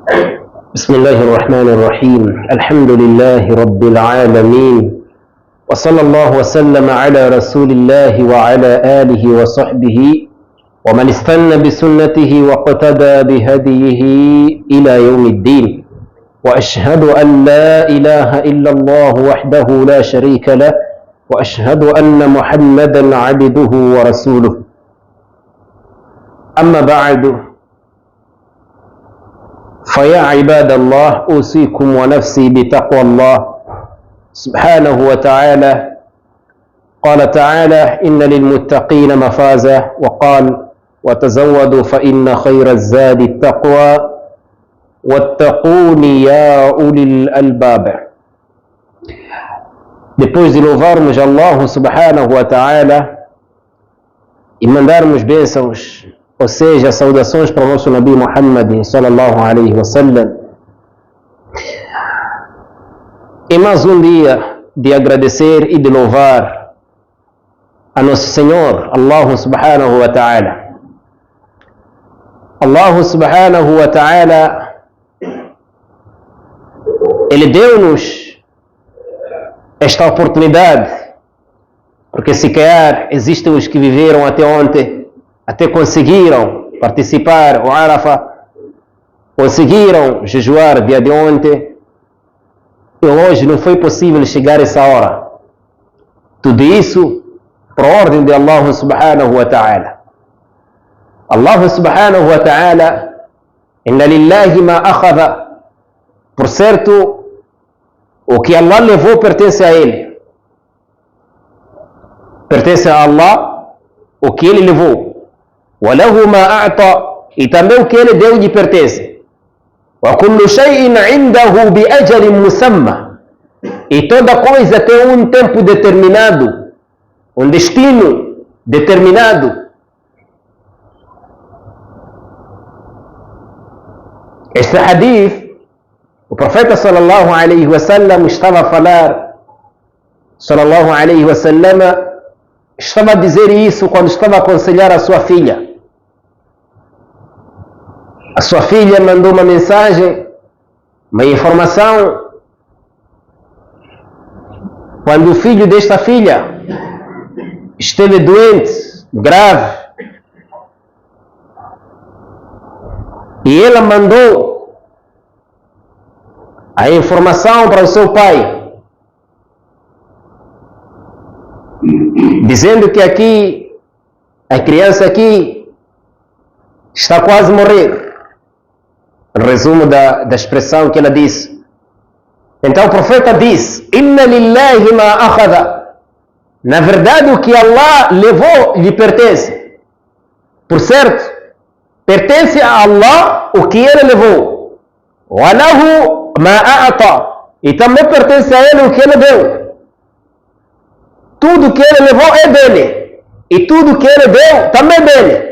بسم الله الرحمن الرحيم. الحمد لله رب العالمين، وصلى الله وسلم على رسول الله وعلى آله وصحبه ومن استنى بسنته واقتدى بهديه إلى يوم الدين. وأشهد أن لا إله إلا الله وحده لا شريك له، وأشهد أن محمدا عبده ورسوله. أما بعد، فيا عباد الله، أوصيكم ونفسي بتقوى الله سبحانه وتعالى. قال تعالى: إن للمتقين مفازا، وقال: وتزودوا فإن خير الزاد التقوى واتقون يا أولي الألباب. Depois de louvarmos Allah subhanahu wa ta'ala e mandarmos bênçãos, ou seja, saudações para o nosso Nabi Muhammad sallallahu alaihi wasallam, e mais um dia de agradecer e de louvar a nosso Senhor Allah subhanahu wa ta'ala. Allah subhanahu wa ta'ala, Ele deu-nos esta oportunidade, porque se calhar existem os que viveram até ontem, até conseguiram participar o Arafah, conseguiram jejuar dia de ontem, e hoje não foi possível chegar a essa hora. Tudo isso por ordem de Allah subhanahu wa ta'ala. Allah subhanahu wa ta'ala, inna lillahi ma akhadha, por certo, o que Allah levou pertence a Ele. Pertence a Allah o que Ele levou. وَلَهُ مَا أَعْطَى, e também o que Ele deu lhe pertence. وَكُلُّ شَيْءٍ عِنْدَهُ بِأَجَلٍ مُسَمَّى, e toda coisa tem um tempo determinado, um destino determinado. Este hadith, o profeta sallallahu alaihi wasallam estava a falar, sallallahu alaihi wasallam estava a dizer isso quando estava a aconselhar a sua filha. A sua filha mandou uma mensagem, uma informação, quando o filho desta filha esteve doente, grave, e ela mandou a informação para o seu pai, dizendo que aqui, a criança aqui está quase a morrer. Resumo da expressão que ela disse. Então o profeta diz: Inna lillahi ma akhadha, na verdade o que Allah levou lhe pertence. Por certo, pertence a Allah o que Ele levou. Wa lahu ma a'ta, e também pertence a Ele o que Ele deu. Tudo que Ele levou é dele, e tudo que Ele deu também é dele.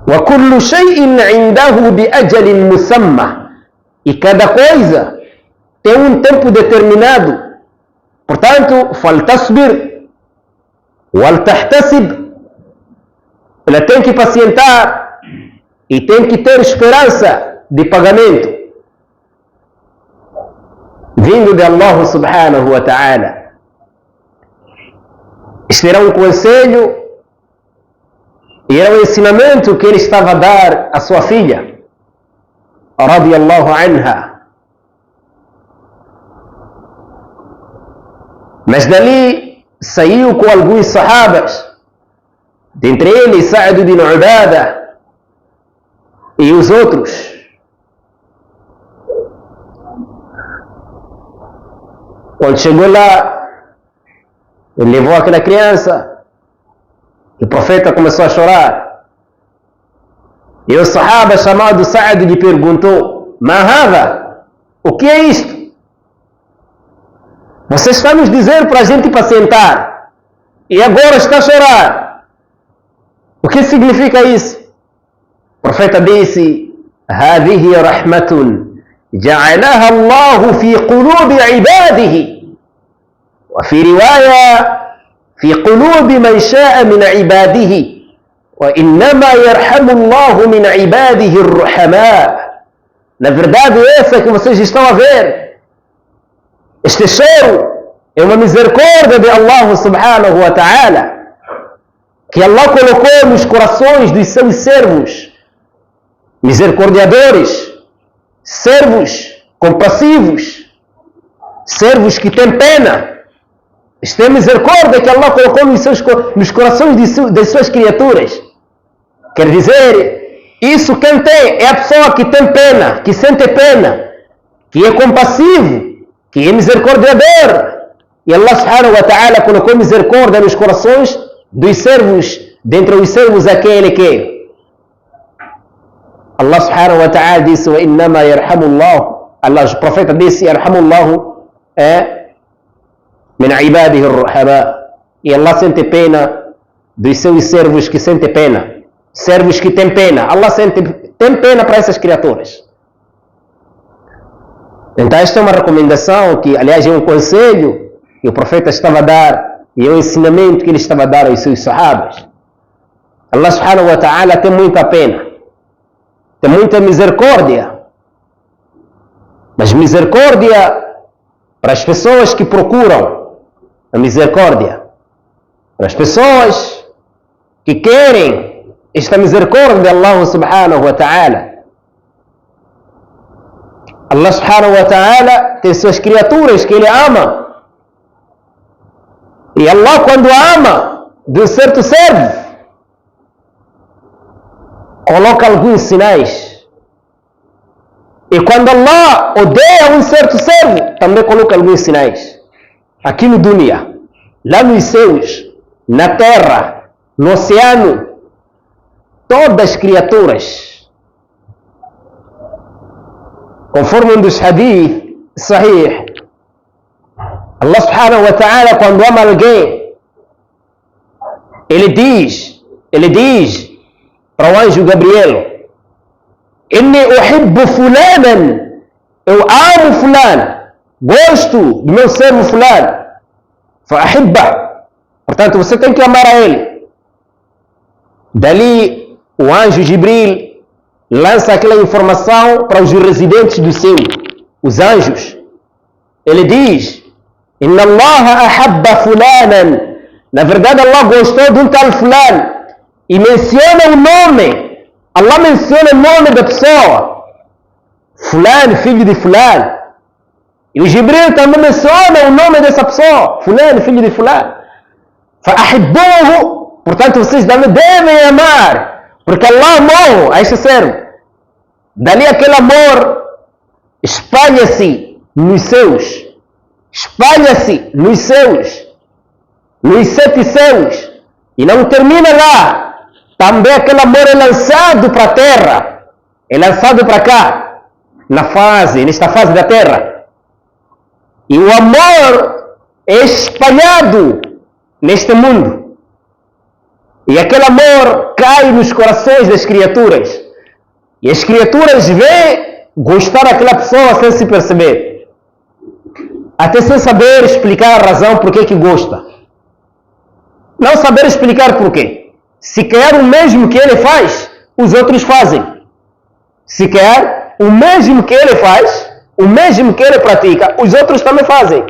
وَكُلُّ شَيْءٍ عِنْدَهُ بِأَجَلٍ مُسَمَّى, e cada coisa tem um tempo determinado. Portanto, فَلْتَصْبِرْ وَلْتَحْتَسِبْ, ela tem que pacientar e tem que ter esperança de pagamento vindo de Allah subhanahu wa ta'ala. Este era um conselho e era um ensinamento que ele estava a dar à sua filha, radiyallahu anha. Mas dali saiu com alguns sahabas, dentre eles Sa'd bin Ubadah e os outros. Quando chegou lá, ele levou aquela criança, e o profeta começou a chorar. E o sahaba chamado Sa'd lhe perguntou: Ma hadha? O que é isto? Você está nos dizer para a gente pacientar e agora está a chorar. O que significa isso? O profeta disse: Hadihi rahmatun ja'alaha Allahu fi qulubi ibadihi, wa fi riwaya في قلوب من شاء من عباده وَإِنَّمَا يَرْحَمُ اللَّهُ مِنْ عِبَادِهِ الرُّحَمَاء. Na verdade, essa que vocês estão a ver, este choro é uma misericórdia de Allah subhanahu wa ta'ala, que Allah colocou nos corações dos seus servos misericordiadores, servos compassivos, servos que têm pena. Esta é a misericórdia que Allah colocou nos corações das suas criaturas. Quer dizer, isso quem tem é a pessoa que tem pena, que sente pena, que é compassivo, que é misericordiador. E Allah subhanahu wa ta'ala colocou misericórdia nos corações dos servos, dentre os servos aquele que Allah subhanahu wa ta'ala disse: وَإِنَّمَا يَرْحَمُ اللَّهُ. Allah, o profeta disse: يَرْحَمُ اللَّهُ مِنْ عِبَادِهِ الرُّحَمَاء. E Allah sente pena dos seus servos que sentem pena. Servos que têm pena. Allah tem pena para essas criaturas. Então esta é uma recomendação que, aliás, é um conselho que o profeta estava a dar, e é um ensinamento que ele estava a dar aos seus sahabas. Allah subhanahu wa ta'ala tem muita pena, tem muita misericórdia, mas misericórdia para as pessoas que procuram a misericórdia, para as pessoas que querem esta misericórdia de Allah subhanahu wa ta'ala. Allah subhanahu wa ta'ala tem suas criaturas que ele ama. E Allah, quando ama de um certo servo, coloca alguns sinais. E quando Allah odeia um certo servo, também coloca alguns sinais. Aqui no dunya, lá nos céus, na terra, no oceano, todas as criaturas, conforme um dos hadith sahih, Allah subhanahu wa ta'ala, quando ama alguém, ele diz para o anjo Gabriel: inni uhibbu fulanan, eu amo fulano, gosto do meu servo fulano, fa ahibba, portanto você tem que amar a ele. Dali o anjo Jibril lança aquela informação para os residentes do céu, os anjos. Ele diz: inna Allah ahabba fulanan, na verdade Allah gostou de um tal fulano, e menciona o nome. Allah menciona o nome da pessoa, fulano, filho de fulano. E o Jibril também menciona o nome dessa pessoa, fulano, filho de fulano. Fa ahibbuhu, portanto vocês também devem amar, porque Allah amou a este servo. Dali aquele amor espalha-se nos céus, espalha-se nos céus, nos 7 céus, e não termina lá. Também aquele amor é lançado para a terra, é lançado para cá, nesta fase da terra. E o amor é espalhado neste mundo. E aquele amor cai nos corações das criaturas. E as criaturas veem gostar daquela pessoa sem se perceber, até sem saber explicar a razão por que gosta. Não saber explicar por quê. Se quer o mesmo que ele faz, os outros fazem. Se quer o mesmo que ele faz, o mesmo que ele pratica, os outros também fazem.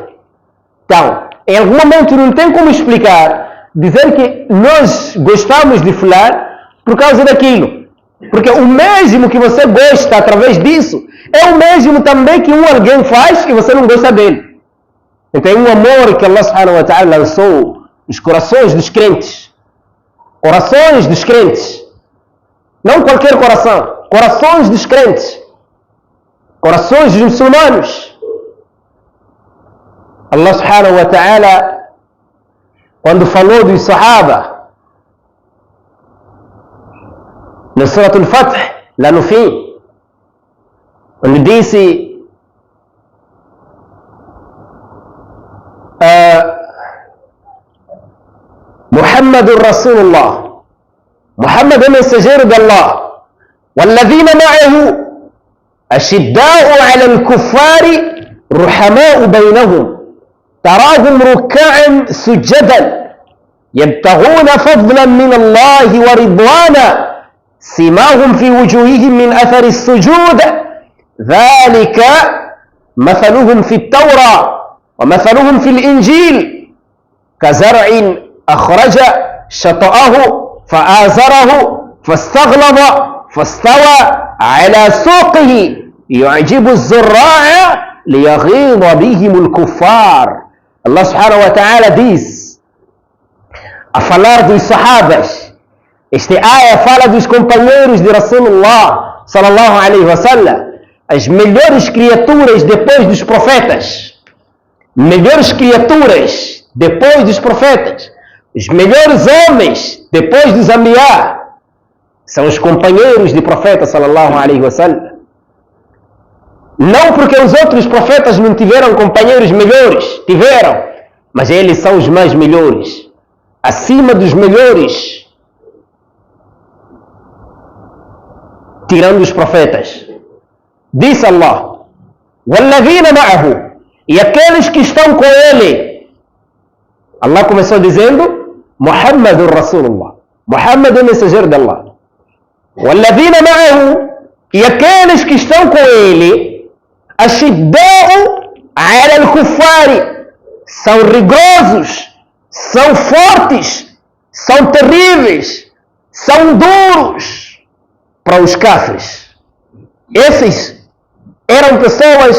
Então, em algum momento não tem como explicar, dizer que nós gostamos de fulano por causa daquilo. Porque o mesmo que você gosta através disso, é o mesmo também que alguém faz e você não gosta dele. Então é um amor que Allah subhanahu wa ta'ala lançou nos corações dos crentes. Corações dos crentes. Não qualquer coração. Corações dos crentes. Corações dos muçulmanos. Allah subhanahu wa ta'ala, quando falou dos Sahaba, no Surat al-Fath, lá no fim, onde disse Muhammadur Rasulullah, Muhammad é mensageiro de Allah, والذين معه أشداء على الكفار رحماء بينهم تراهم ركعا سجدا يبتغون فضلا من الله ورضوانا سيماهم في وجوههم من أثر السجود ذلك مثلهم في التوراة ومثلهم في الإنجيل كزرع أخرج شطأه فآزره فاستغلظ فاستوى على سوقه يعجب الزراع ليغيظ بهم الكفار. Allah subhanahu wa ta'ala diz, a falar dos sahabas, esta aya fala dos companheiros de Rasulullah sallallahu alaihi wasallam, as melhores criaturas depois dos profetas, melhores criaturas depois dos profetas, os melhores homens depois dos Anbiya, são os companheiros de profeta sallallahu alaihi wasallam. Não porque os outros profetas não tiveram companheiros melhores, tiveram, mas eles são os mais melhores, acima dos melhores, tirando os profetas. Disse Allah, وَالَّذِينَ مَعَهُ, e aqueles que estão com ele. Allah começou dizendo, Muhammadur Rasulullah, Muhammad é o mensageiro de Allah. وَالَّذِينَ مَعَهُ, e aqueles que estão com ele, أشداء على الكفار, são rigorosos, são fortes, são terríveis, são duros para os cafres. Esses eram pessoas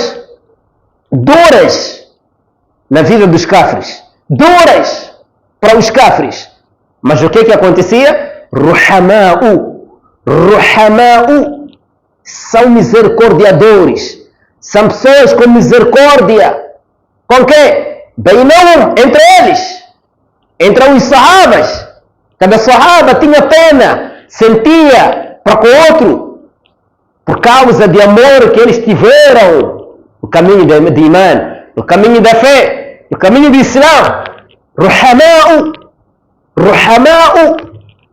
duras na vida dos cafres, duras para os cafres. Mas o que acontecia? Ruhama'u, são misericordiadores, são pessoas com misericórdia. Com quê? Bainahum, entre eles, entre os sahabas. Cada sahaba tinha pena, sentia para com o outro, por causa de amor que eles tiveram no caminho de Iman, no caminho da fé, no caminho do Islã. Ruhama'u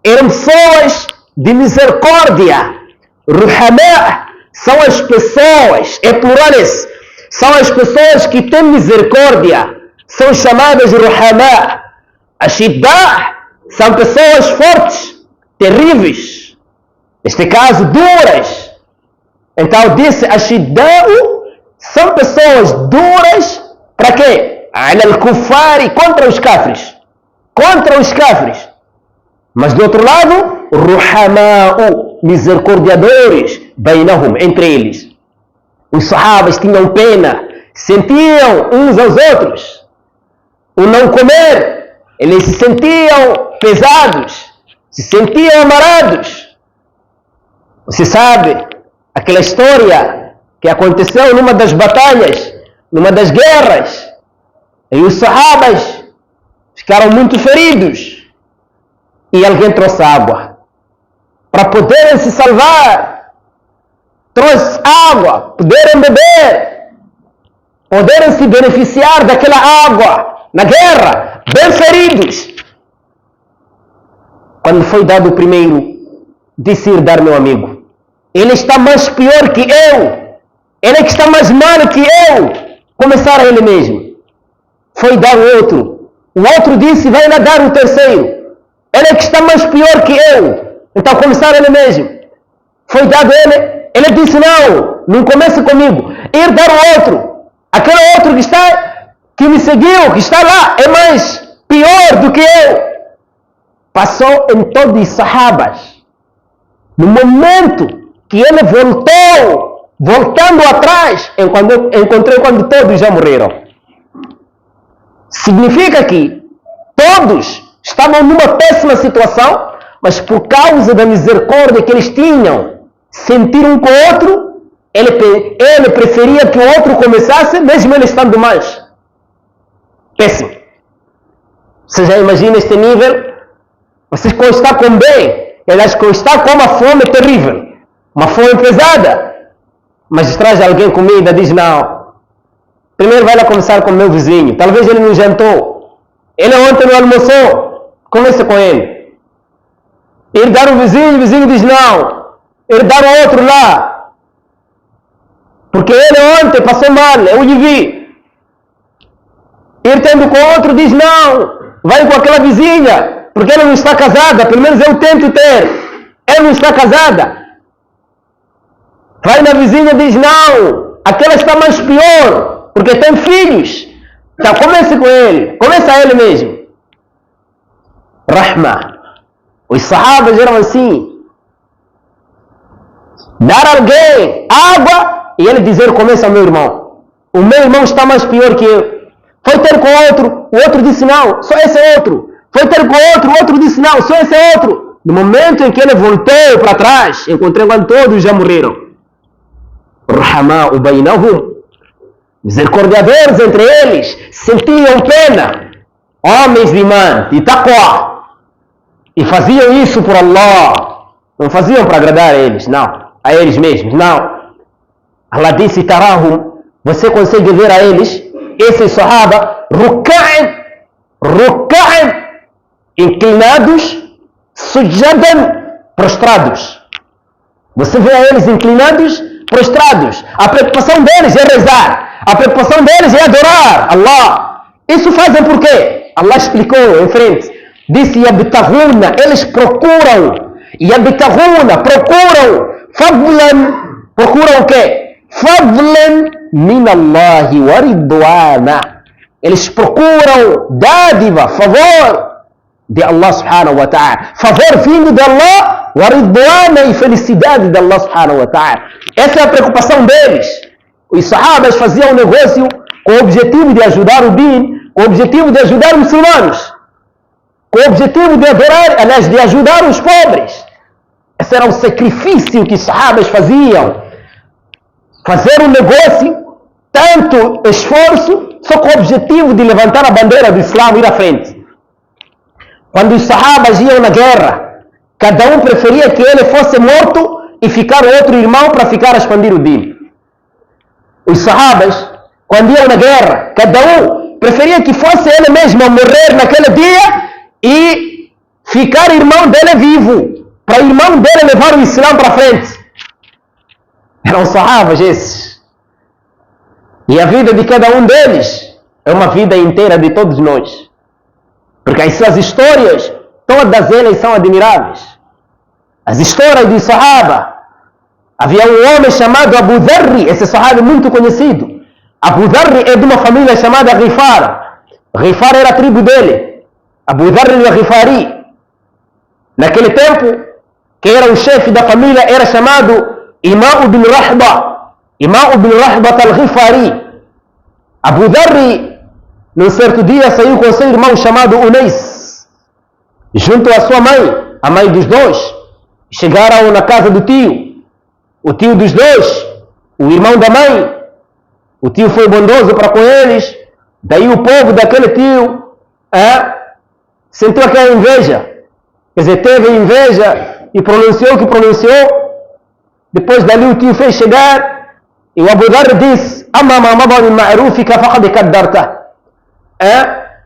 eram pessoas de misericórdia. Ruhama' são as pessoas, é plurais, são as pessoas que têm misericórdia, são chamadas de Ruhama'. Ashidda' são pessoas fortes, terríveis, neste caso duras. Então disse Ashidda'u, são pessoas duras para quê? Ala al-kuffari, contra os cafres, contra os cafres. Mas do outro lado, Ruhama'u, misericordiadores, bainahum, entre eles. Os sahabas tinham pena, sentiam uns aos outros. O não comer, eles se sentiam pesados, se sentiam amarados. Você sabe aquela história que aconteceu numa das batalhas, numa das guerras, e os sahabas ficaram muito feridos. E alguém trouxe água para poderem se salvar. Trouxe água, poderem beber, poderem se beneficiar daquela água na guerra, bem feridos. Quando foi dado o primeiro, disse ir dar meu amigo. Ele está mais pior que eu. Ele é que está mais mal que eu. Começaram ele mesmo. Foi dar o outro. O outro disse, vai lá dar o terceiro. Ele é que está mais pior que eu. Então começaram ele mesmo. Foi dado ele. Ele disse, não comece comigo. Ir dar o outro. Aquele outro que me seguiu, que está lá, é mais pior do que eu. Passou em todos os sahabas. No momento que ele voltando atrás, encontrei quando todos já morreram. Significa que todos estavam numa péssima situação, mas por causa da misericórdia que eles tinham, sentir um com o outro, ele preferia que o outro começasse, mesmo ele estando mais péssimo. Você já imagina este nível? Vocês estão com bem, elas estão com uma fome terrível, uma fome pesada, mas traz alguém comida, diz não. Primeiro vai lá conversar com o meu vizinho, talvez ele não jantou, ele ontem não almoçou, conversa com ele. Ir dar o vizinho diz não, ir dar o outro lá, porque ele ontem passou mal, eu lhe vi. Ir tendo com o outro diz não, vai com aquela vizinha, porque ela não está casada, pelo menos eu tento ter. Ela não está casada. Vai na vizinha e diz, não, aquela está mais pior, porque tem filhos. Então comece com ele, começa a ele mesmo. Rahma. Os sahabas eram assim. Dar alguém água e ele dizer, começa meu irmão. O meu irmão está mais pior que eu. Foi ter com outro, o outro disse não, só esse é outro. Foi ter com outro, o outro disse não, só esse é outro. No momento em que ele voltou para trás, encontrei quando todos já morreram. Rahama'u bainahum. Misericórdios entre eles, sentiam pena. Homens de iman, de taqwa. E faziam isso por Allah. Não faziam para agradar a eles, não. A eles mesmos, não. Allah disse, tarahum, você consegue ver a eles, esses sahaba, ruk'an, inclinados, sujadan, prostrados. Você vê a eles inclinados, prostrados. A preocupação deles é rezar. A preocupação deles é adorar Allah. Isso fazem por quê? Allah explicou em frente. Disse, yabtaghuna, eles procuram. Yabtaghuna, procuram. Fadlan, procuram o quê? Fadlan min Allahi wa ridwana. Eles procuram dádiva, favor de Allah subhanahu wa ta'ala. Favor vindo de Allah, wa ridwana, e felicidade de Allah subhanahu wa ta'ala. Essa é a preocupação deles. Os sahabas faziam um negócio com o objetivo de ajudar o din, com o objetivo de ajudar os muçulmanos, com o objetivo de adorar, aliás, de ajudar os pobres. Esse era o sacrifício que os sahabas faziam. Fazer um negócio, tanto esforço, só com o objetivo de levantar a bandeira do Islã e ir à frente. Quando os sahabas iam na guerra, cada um preferia que ele fosse morto e ficar outro irmão para ficar a expandir o din. Os sahabas, quando iam na guerra, cada um preferia que fosse ele mesmo a morrer naquele dia e ficar irmão dele vivo, para o irmão dele levar o Islã para frente. Eram sahabas esses. E a vida de cada um deles é uma vida inteira de todos nós. Porque as suas histórias, todas elas são admiráveis. As histórias de sahaba. Havia um homem chamado Abu Dharri, esse sahaba é muito conhecido. Abu Dharri é de uma família chamada Ghifar. Ghifar era a tribo dele. Abu Dharri al-Ghifari. Naquele tempo, quem era o chefe da família era chamado Imam ibn Rahba. Imam ibn Rahba al-Ghifari. Abu Dharri, num certo dia, saiu com seu irmão chamado Unais, junto à sua mãe, a mãe dos dois. Chegaram na casa do tio. O tio dos dois, o irmão da mãe, o tio foi bondoso para com eles. Daí o povo daquele tio sentiu aquela inveja. Quer dizer, teve inveja e pronunciou o que pronunciou. Depois dali o tio fez chegar e o Abu Dharr disse: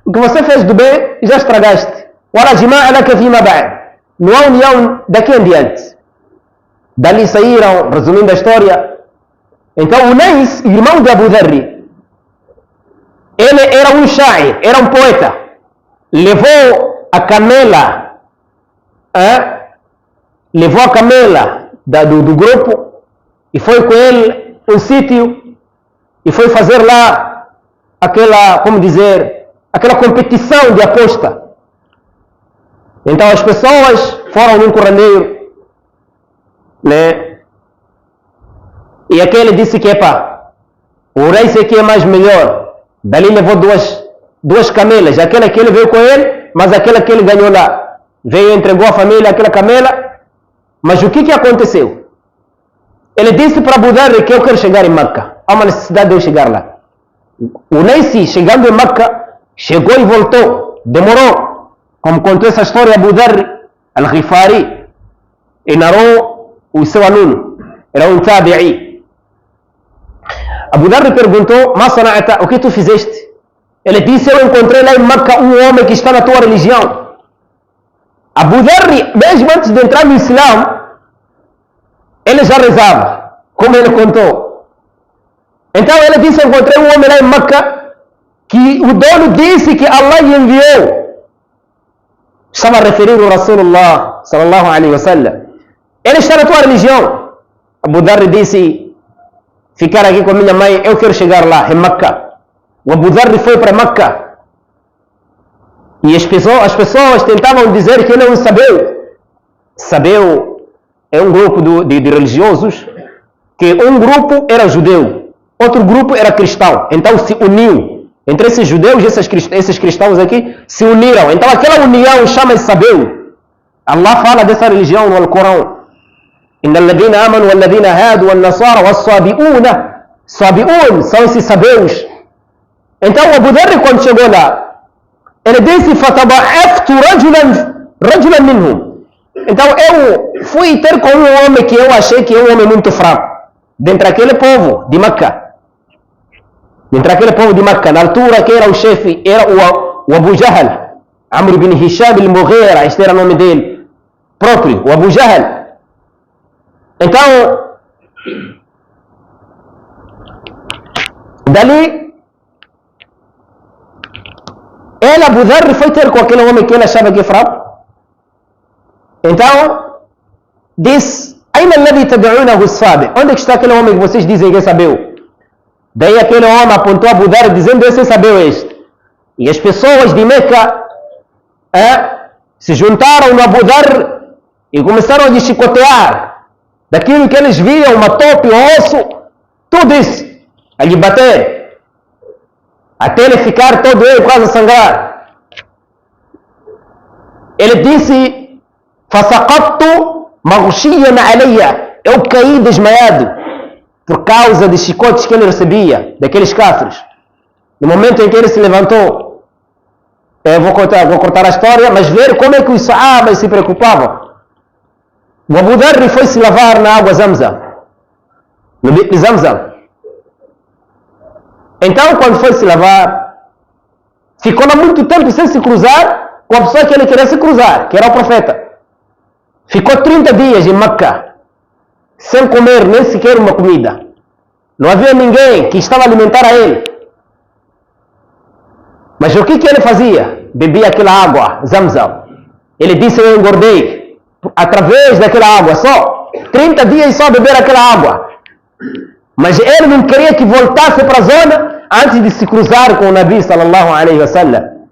o que você fez do bem já estragaste. Não há união daqui em diante. Dali saíram, resumindo a história. Então Unais, irmão de Abu Dharr, ele era um sha'ir, era um poeta. Levou a camela, do grupo e foi com ele um sítio e foi fazer lá aquela competição de aposta. Então as pessoas foram num corrandeiro, né? E aquele disse que o rei aqui é mais melhor. Dali levou duas camelas, aquela que ele veio com ele, mas aquela que ele ganhou lá. Veio e entregou a família aquela camela. Mas o que aconteceu? Ele disse para Abu Dharr que eu quero chegar em Meca. Há uma necessidade de eu chegar lá. O Neysi, chegando em Meca, chegou e voltou. Demorou. Como contou essa história Abu Dharr al-Ghifari, e narrou o seu aluno. Era um tabi'i. Abu Dharr perguntou: "Ma sana'ata, o que tu fizeste?" Ele disse: "Eu encontrei lá em Meca um homem que está na tua religião." Abu Dharr, mesmo antes de entrar no Islã, ele já rezava, como ele contou. Então ele disse: "Eu encontrei um homem lá em Meca que o dono disse que Allah lhe enviou estava a referir o Rasulullah sallallahu alaihi wasallam. Ele está na tua religião. Abu Dharr disse: ficar aqui com minha mãe, eu quero chegar lá, em Meca. O Abu Dharr foi para Meca. E as pessoas tentavam dizer que ele é um sabeu. Sabeu é um grupo de religiosos, que um grupo era judeu, outro grupo era cristão. Então se uniu. Entre esses judeus e esses cristãos aqui se uniram. Então aquela união chama-se sabeu. Allah fala dessa religião no Alcorão. Inna alladhina amanu walladhina hadu wal nasara was sabi'una. Sabi'un são esses sabeus. Então Abu Dharr, quando chegou lá, ele disse: fataba'aftu rajulan minhum. Então eu fui ter com um homem que eu achei que é um homem muito fraco, dentro daquele povo de Meca. Dentro daquele povo de Meca, na altura que era o chefe, era o Abu Jahl, Amr ibn Hisham al-Mughira, este era o nome dele próprio, o Abu Jahl. Então, dali, ele, Abu Dharr, foi ter com aquele homem que ele achava que é fraco. Então, disse: Aina alladhi tad'unahu as-sabi? Onde está aquele homem que vocês dizem que sabeu? Daí aquele homem apontou a Abu Dharr dizendo: esse sabeu este. E as pessoas de Meca se juntaram no Abu Dharr e começaram a chicotear daquilo que eles viam, uma tope, um osso, tudo isso, a lhe bater, até ele ficar todo ele quase a sangrar. Ele disse: فَسَقَطْتُ مَغْشِيًّا عَلَيَّ. Eu caí desmaiado por causa de chicotes que ele recebia daqueles cáfiros. No momento em que ele se levantou, eu vou cortar a história, mas ver como é que os sahabas se preocupavam. O Abu Dharr foi se lavar na água Zamzam, no bico de Zamzam. Então, quando foi se lavar, ficou lá muito tempo sem se cruzar com a pessoa que ele queria se cruzar, que era o profeta. Ficou 30 dias em Meca, sem comer nem sequer uma comida. Não havia ninguém que estava a alimentar a ele. Mas o que ele fazia? Bebia aquela água, Zamzam. Ele disse: eu engordei através daquela água, só 30 dias só beber aquela água. Mas ele não queria que voltasse para a zona antes de se cruzar com o Nabi sallallahu alaihi wasallam.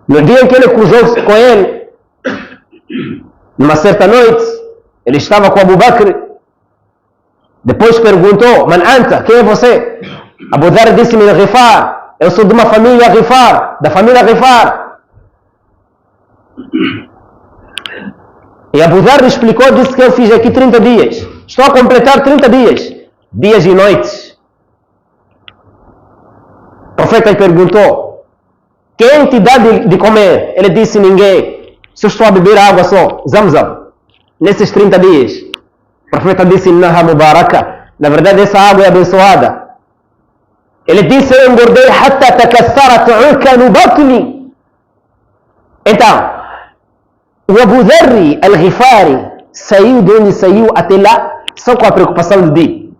No dia em que ele cruzou com ele, numa certa noite, ele estava com Abu Bakr. Depois perguntou: Man anta? Quem é você? Abu Dharr disse: Min Ghifar. Eu sou de uma família Ghifar, da família Ghifar. E Abu Dharr explicou, disse que eu fiz aqui 30 dias. Estou a completar 30 dias. Dias e noites. O profeta perguntou: quem te dá de comer? Ele disse: ninguém. Se eu estou a beber água só, Zamzam, nesses 30 dias. O profeta disse: Innaha mubaraka. Na verdade, essa água é abençoada. Ele disse: eu engordei hatta takassarat ukanu batni. Então, o Abu Dharr al-Ghifari saiu de onde saiu até lá só com a preocupação do dia.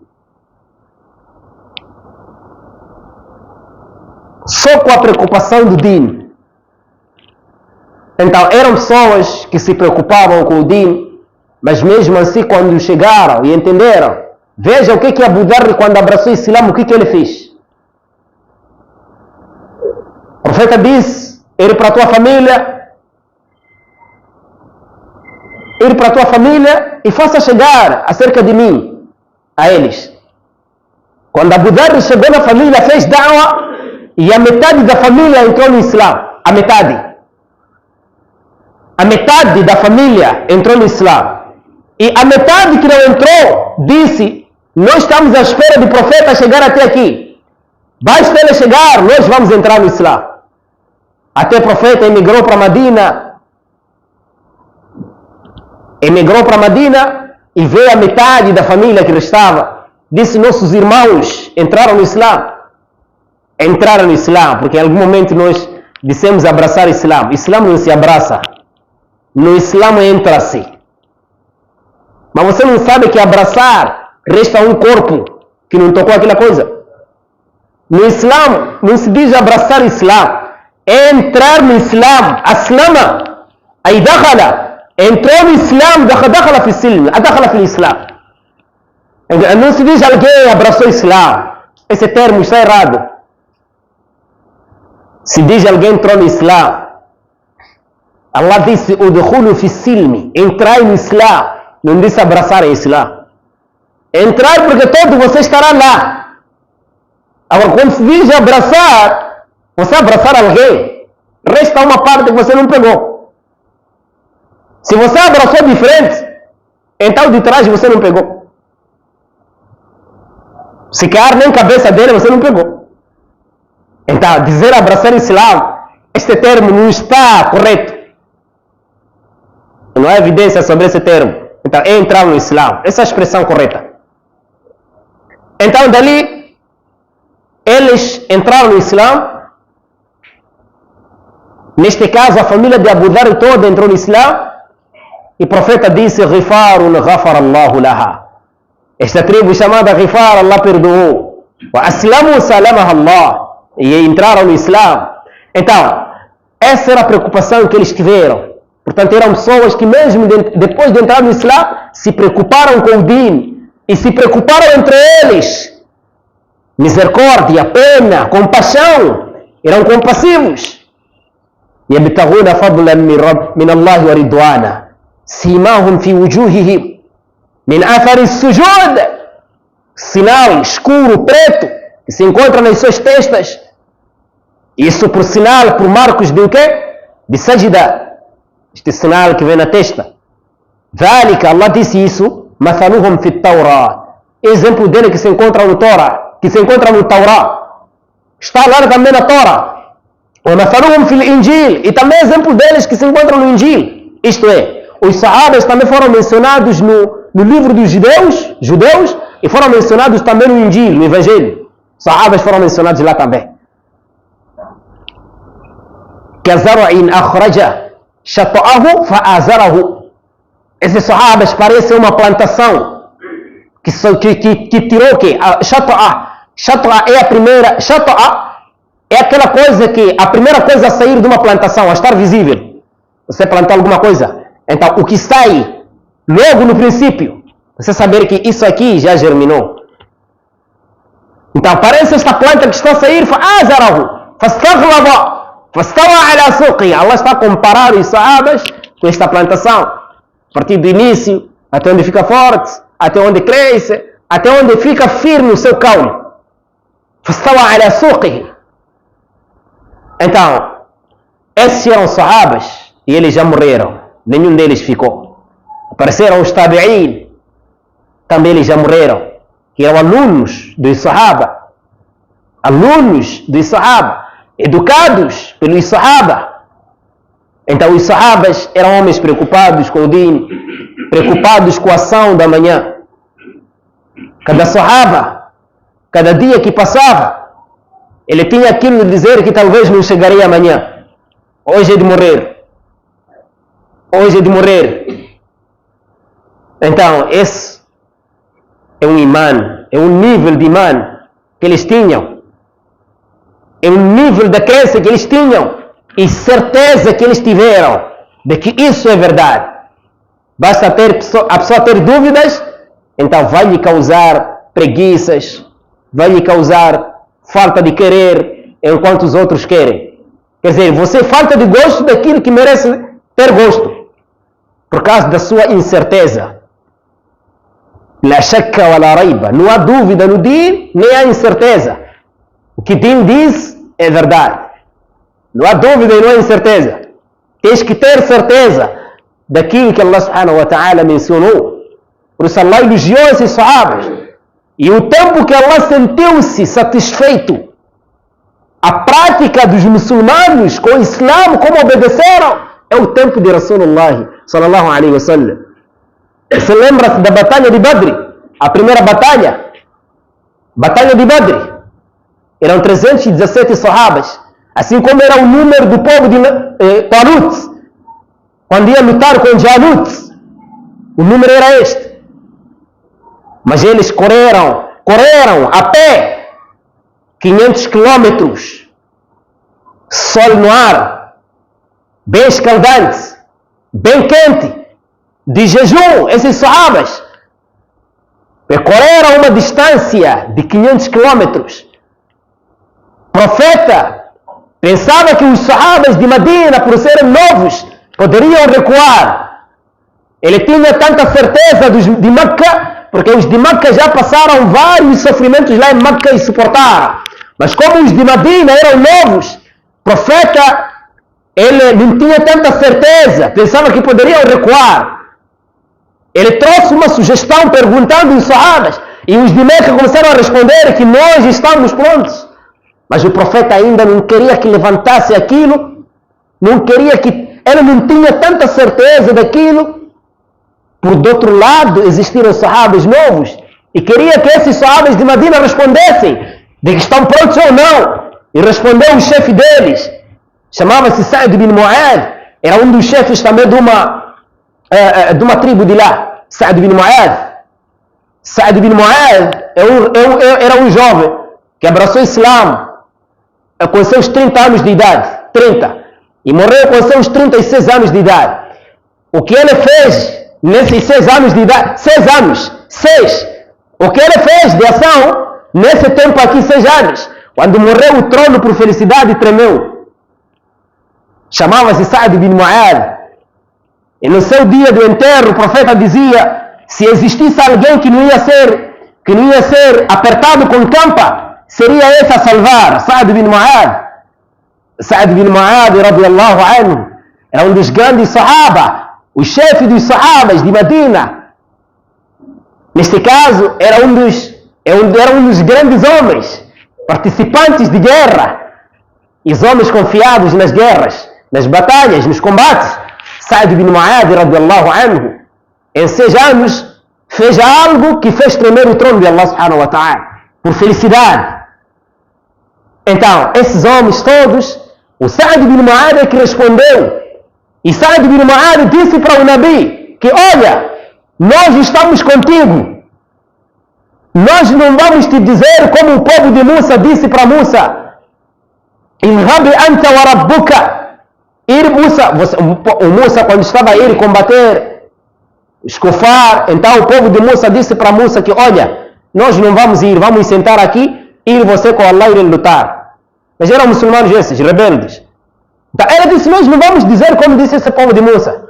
Só com a preocupação do din. Então eram pessoas que se preocupavam com o din, mas mesmo assim quando chegaram e entenderam, veja o que Abu Dharr, quando abraçou o Islã, o que ele fez. O profeta disse: ir para a tua família e faça chegar acerca de mim a eles. Quando Abu Dharr chegou na família, fez da'wa, e a metade da família entrou no Islã. A metade da família entrou no Islã. E a metade que não entrou disse: nós estamos à espera do profeta chegar até aqui. Basta ele chegar, nós vamos entrar no Islã. Até o profeta emigrou para Madina. E veio a metade da família que restava. Disse: nossos irmãos entraram no Islã. Entraram no Islã, porque em algum momento nós dissemos abraçar o Islã. O Islã não se abraça. No Islã entra-se. Mas você não sabe que abraçar resta um corpo que não tocou aquela coisa. No Islã não se diz abraçar o Islã. é entrar no Islam. Aslama, aí dakhala, entrou no Islam, dakhala fi silm, dakhala fi Islam. Não se diz alguém abraçou o Islam. Esse termo está errado. Se diz alguém entrou no Islam. Allah disse, udkhulu fi silmi, entrar no Islam. Não disse abraçar o Islam. Entrar porque todo você estará lá. Agora, quando se diz abraçar, você abraçar alguém, resta uma parte que você não pegou. Se você abraçou de frente, então de trás você não pegou. Se cair nem cabeça dele, você não pegou. Então, dizer abraçar o Islam, este termo não está correto. Não há evidência sobre esse termo. Então, é entrar no Islam. Essa é a expressão correta. Então, dali, eles entraram no Islam. Neste caso, a família de Abu Dhar toda entrou no Islam. E o profeta disse, Ghifarun ghafar Allahu laha. Esta tribo chamada Ghifar, Allah perdoou. Wa aslamu salamaha Allah. E entraram no Islam. Então, essa era a preocupação que eles tiveram. Portanto, eram pessoas que mesmo depois de entrar no Islam, se preocuparam com o Din. E se preocuparam entre eles. Misericórdia, pena, compaixão. Eram compassivos. يبتغون فضلا من الله ورضوانا سيماهم في وجوههم من أثر السجود. Sinal escuro, preto, que se encontra nas suas testas. Isso por sinal, por marcos de o quê? De sajda. Este sinal que vem na testa. ذلك, Allah disse isso, مثلهم في التوراة. Exemplo dele que se encontra no Torá, que se encontra no Taurá. Está lá também na Torá. ومثلهم في الإنجيل. E também exemplo deles que se encontram no Injil. Isto é, os sahabas também foram mencionados no livro dos judeus, e foram mencionados também no Injil, no Evangelho. Sahabas foram mencionados lá também. كزرع أخرج شطأه فآزره. Esses sahabas parecem uma plantação que tirou que Shata'a é a primeira. Shata'a é aquela coisa que a primeira coisa a sair de uma plantação, a estar visível. Você plantou alguma coisa, então o que sai logo no princípio, você saber que isso aqui já germinou. Então parece esta planta que está a sair, فآزره فاستغلظ فاستوى على سوقه. Allah está a comparar os sahabas com esta plantação, a partir do início até onde fica forte, até onde cresce, até onde fica firme o seu caule. فاستوى على سوقه. Então, esses eram sahabas e eles já morreram. Nenhum deles ficou. Apareceram os tabi'in, também eles já morreram, que eram alunos dos sahaba. Alunos dos sahaba, educados pelos sahaba. Então os sahabas eram homens preocupados com o din, preocupados com a ação da manhã. Cada sahaba, cada dia que passava, ele tinha aquilo de dizer que talvez não chegaria amanhã. Hoje é de morrer. Hoje é de morrer. Então, esse é um imã, é um nível de imã que eles tinham. É um nível de crença que eles tinham e certeza que eles tiveram de que isso é verdade. Basta a pessoa ter dúvidas, então vai lhe causar preguiças, vai lhe causar falta de querer enquanto os outros querem. Quer dizer, você falta de gosto daquilo que merece ter gosto, por causa da sua incerteza. La shakka wa la raiba. Não há dúvida no din, nem há incerteza. O que din diz é verdade. Não há dúvida e não há incerteza. Tens que ter certeza daquilo que Allah subhanahu wa ta'ala mencionou. Por isso Allah elogiou esses sahabas. E o tempo que Allah sentiu-se satisfeito, a prática dos muçulmanos com o Islã, como obedeceram, é o tempo de Rasulullah sallallahu alaihi wasallam. Você lembra-se da batalha de Badr? A primeira batalha de Badr. Eram 317 sahabas, assim como era o número do povo de Talut, quando ia lutar com Jalut. O número era este. Mas eles correram a pé 500 quilômetros sol no ar, bem escaldante, bem quente, de jejum, esses sahabas percorreram uma distância de 500 quilômetros. O profeta pensava que os sahabas de Medina, por serem novos, poderiam recuar. Ele tinha tanta certeza dos de Meca, porque os de Meca já passaram vários sofrimentos lá em Meca e suportaram. Mas como os de Medina eram novos, o profeta, ele não tinha tanta certeza, pensava que poderiam recuar. Ele trouxe uma sugestão perguntando aos sahabas, e os de Meca começaram a responder que nós estamos prontos. Mas o profeta ainda não queria que levantasse aquilo, não queria que, ele não tinha tanta certeza daquilo. Por do outro lado, existiram sahabas novos, e queria que esses sahabas de Medina respondessem, de que estão prontos ou não. E respondeu o chefe deles, chamava-se Sa'd bin Mu'adh, era um dos chefes também de uma tribo de lá, Sa'd bin Mu'adh. Sa'd bin Mu'adh era um jovem que abraçou o Islã com seus 30 anos de idade, 30, e morreu com seus 36 anos de idade. O que ele fez nesses 6 anos de idade, 6 anos, 6, o que ele fez de ação nesse tempo aqui, 6 anos, quando morreu o trono por felicidade tremeu. Chamava-se Sa'd bin Mu'adh. E no seu dia do enterro, o profeta dizia, se existisse alguém que não ia ser apertado com campa, seria esse a salvar, Sa'd bin Mu'adh. Sa'd bin Mu'adh, radiyallahu anhu, era um dos grandes sahaba, o chefe dos sahabas de Medina. Neste caso, era um dos grandes homens, participantes de guerra, e os homens confiados nas guerras, nas batalhas, nos combates. Sa'd bin Mu'adh, radiyallahu anhu, em 6 anos, fez algo que fez tremer o trono de Allah subhanahu wa ta'ala, por felicidade. Então, esses homens todos, o Sa'd bin Mu'adh é que respondeu, e Sa'd bin Mu'adh disse para o Nabi, que olha, nós estamos contigo, nós não vamos te dizer como o povo de Musa disse para Musa, idhhab anta wa rabbuka, o Musa quando estava a ir combater os Kufar, então o povo de Musa disse para Musa que olha, nós não vamos ir, vamos sentar aqui, ir você com Allah e lutar. Mas eram muçulmanos esses, rebeldes. Então ele disse, nós não vamos dizer como disse esse povo de Musa.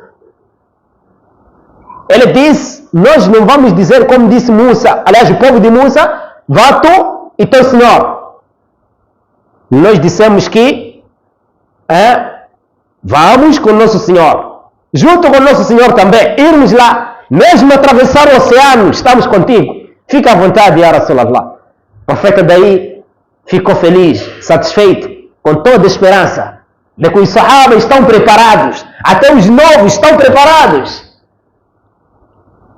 Ele disse, nós não vamos dizer como disse Musa, aliás o povo de Musa, vá tu e teu senhor. Nós dissemos que vamos com o nosso Senhor, junto com o nosso Senhor também, irmos lá, mesmo atravessar o oceano, estamos contigo, fica à vontade, ya Rasulallah. O profeta daí ficou feliz, satisfeito, com toda a esperança de que os sahabas estão preparados, até os novos estão preparados.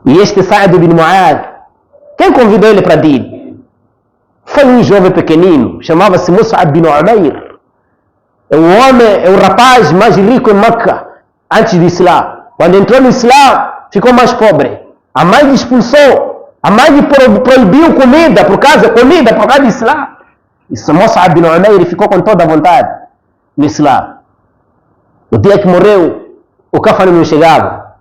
E este Sa'd bin Mu'adh, quem convidou ele para ir? Foi um jovem pequenino, chamava-se Mus'ab bin Umair. É o rapaz mais rico em Meca, antes do Islã. Quando entrou no Islã, ficou mais pobre. A mãe lhe expulsou, a mãe lhe proibiu comida por causa do Islã. E Mus'ab bin Umair ficou com toda a vontade no Islã. No dia que morreu, o cafano não chegava.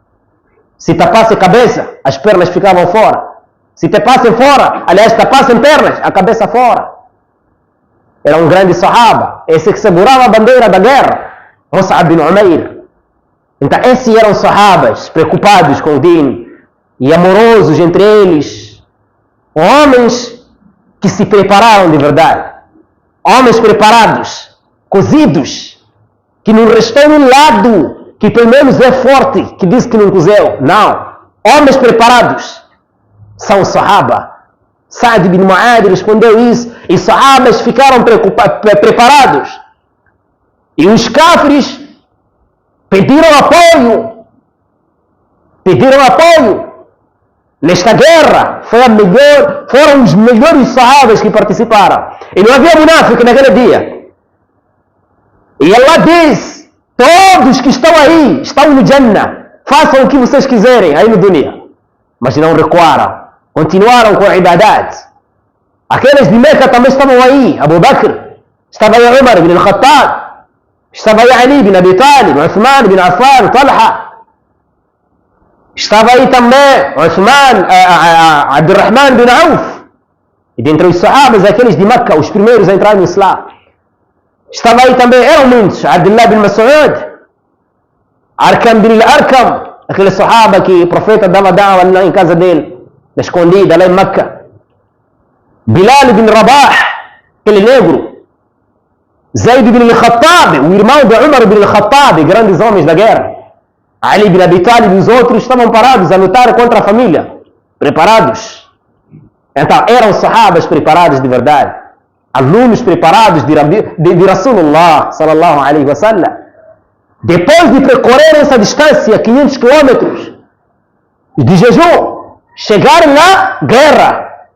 Se tapasse a cabeça, as pernas ficavam fora. Se tapassem fora, aliás, tapassem pernas, a cabeça fora. Era um grande sahaba, esse que segurava a bandeira da guerra, Mus'ab bin Umair. Então esses eram sahabas preocupados com o din e amorosos entre eles, homens que se prepararam de verdade, homens preparados, cozidos, que não restou um lado que pelo menos é forte, que diz que não cozeu. Não, homens preparados são sahaba. Sa'd bin Mu'adh respondeu isso, e sahabas ficaram preparados. E os kafirs pediram apoio. Nesta guerra foram os melhores sahabas que participaram. E não havia munáfico naquele dia. E Allah diz, todos que estão aí, estão no Jannah, façam o que vocês quiserem aí no dunya. Mas não recuaram. Continuaram com a ibadat. Aqueles de Meca também estavam aí. Abu Bakr, estava aí Umar ibn al-Khattab, Estava aí Ali bin Abi Talib, Uthman bin Affan, Talha. Estava aí também Uthman, Abdurrahman bin Auf. E dentre os sahabas, aqueles de Meca, os primeiros a entrar no Islã. Estava aí também, eram muitos, Abdullah bin Mas'ud, Arkam bin Arkam, aquele sahaba que o profeta dava da'wa lá em casa dele, na escondida, lá em Meca. Bilal bin Rabah, aquele negro. Zayd bin al-Khattab, o irmão de Umar bin al-Khattab, grandes homens da guerra. Ali bin Abi Talib e os outros estavam parados a lutar contra a família, preparados. Então, eram sahabas preparados de verdade, alunos preparados de Rasulullah sallallahu alaihi wasallam. Depois de percorrer essa distância, 500 quilômetros de jejum, chegaram lá, guerra.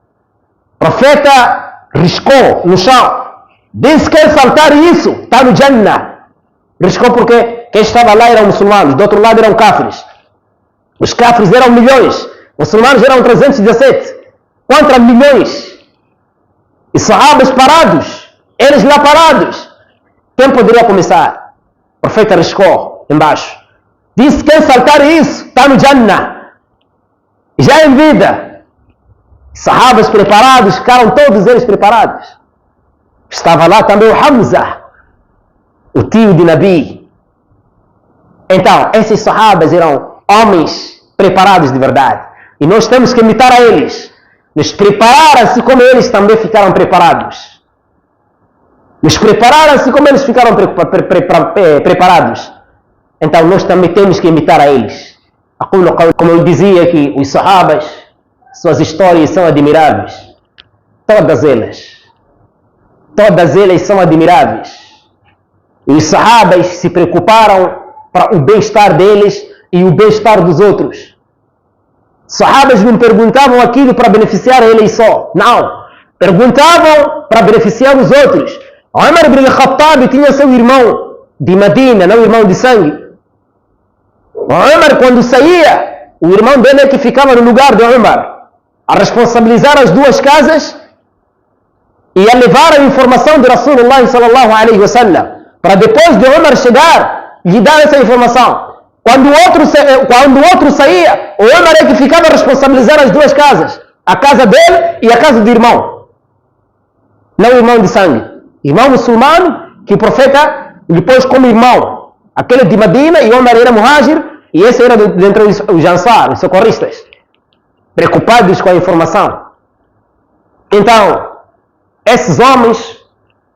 O profeta riscou no chão. Disse que saltar isso, está no Jannah. Riscou porque quem estava lá eram muçulmanos, do outro lado eram cáfires. Os cáfires eram milhões, os muçulmanos eram 317 contra milhões. E sahabas parados, eles lá parados. Quem poderia começar? O profeta riscou embaixo. Disse que quem saltar isso, está no Jannah. Já em vida. Sahabas preparados, ficaram todos eles preparados. Estava lá também o Hamza, o tio de Nabi. Então, esses sahabas eram homens preparados de verdade. E nós temos que imitar a eles. Nos preparar assim como eles também ficaram preparados. Nos preparar assim como eles ficaram preparados. Então, nós também temos que imitar a eles. Como eu dizia que os sahabas, suas histórias são admiráveis. Todas elas. Todas elas são admiráveis. E os sahabas se preocuparam para o bem-estar deles e o bem-estar dos outros. Sahabas não perguntavam aquilo para beneficiar eles só. Não. Perguntavam para beneficiar os outros. Umar bin al-Khattab tinha seu irmão de Medina, não irmão de sangue. Umar, quando saía, o irmão dele é que ficava no lugar de Umar, a responsabilizar as duas casas e a levar a informação de Rasulullah sallallahu alaihi wasallam, para depois de Umar chegar, lhe dar essa informação. Quando o outro saía, o Umar é que ficava a responsabilizar as duas casas, a casa dele e a casa do irmão. Não o irmão de sangue. Irmão muçulmano, que o profeta lhe pôs como irmão. Aquele de Medina, e Umar era muhajir, e esse era dentre os Ansar, os socorristas, preocupados com a informação. Então, esses homens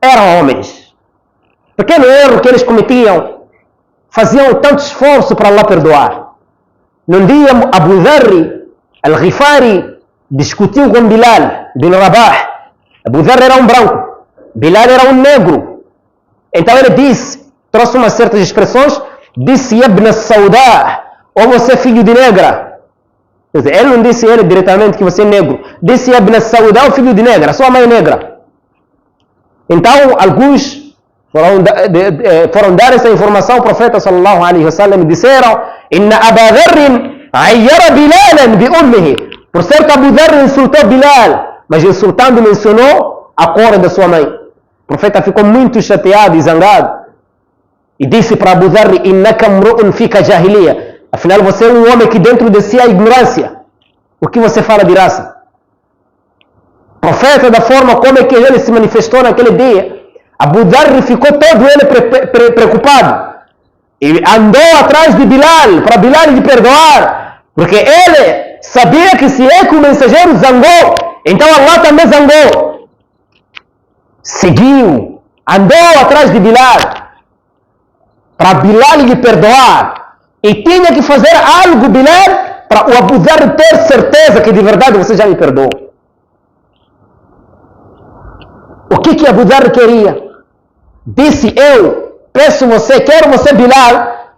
eram homens. Pequeno erro que eles cometiam, faziam tanto esforço para Allah perdoar. Num dia, Abu Dharr al-Ghifari discutiu com Bilal bin Rabah. Abu Dharr era um branco, Bilal era um negro. Então ele disse, trouxe umas certas expressões, disse Ibn Sauda, ou você é filho de negra. Quer dizer, ele não disse ele diretamente que você é negro. Disse Ibn Sauda, o filho de negra, sua mãe é negra. Então alguns foram dar essa informação ao profeta sallallahu alaihi wasallam e disseram: Inna Abu Dharr ayyara Bilalan bi ummihi. Por certo, Abu Dharr insultou Bilal, mas insultando mencionou a cor da sua mãe. O profeta ficou muito chateado e zangado e disse para Abu Dharr: Innaka mru'un fika jahiliya. Afinal, você é um homem que dentro de si há ignorância. O que você fala de raça? O profeta, da forma como é que ele se manifestou naquele dia, Abu Dharr ficou todo ele preocupado. E andou atrás de Bilal, para Bilal lhe perdoar. Porque ele sabia que se é que o mensageiro zangou, então Allah também zangou. Seguiu, andou atrás de Bilal, para Bilal lhe perdoar. E tinha que fazer algo, Bilal, para o Abu Dharr ter certeza que de verdade você já me perdoou. O que Abu Dharr queria? Disse: eu peço você, quero você, Bilal,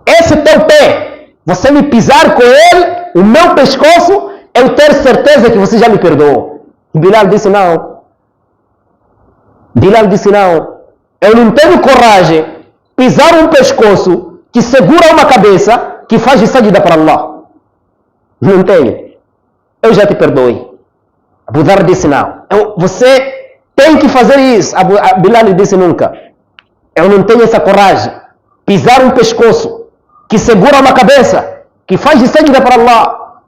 esse teu pé, você me pisar com ele, o meu pescoço, eu ter certeza que você já me perdoou. E Bilal disse: não. Bilal disse: não, eu não tenho coragem de pisar um pescoço que segura uma cabeça que faz sajda para Allah. Não tenho. Eu já te perdoei. Abu Dharr disse: não, você tem que fazer isso. Bilal disse: nunca. eu não tenho essa coragem. Pisar um pescoço que segura uma cabeça, que faz de sajda para Allah.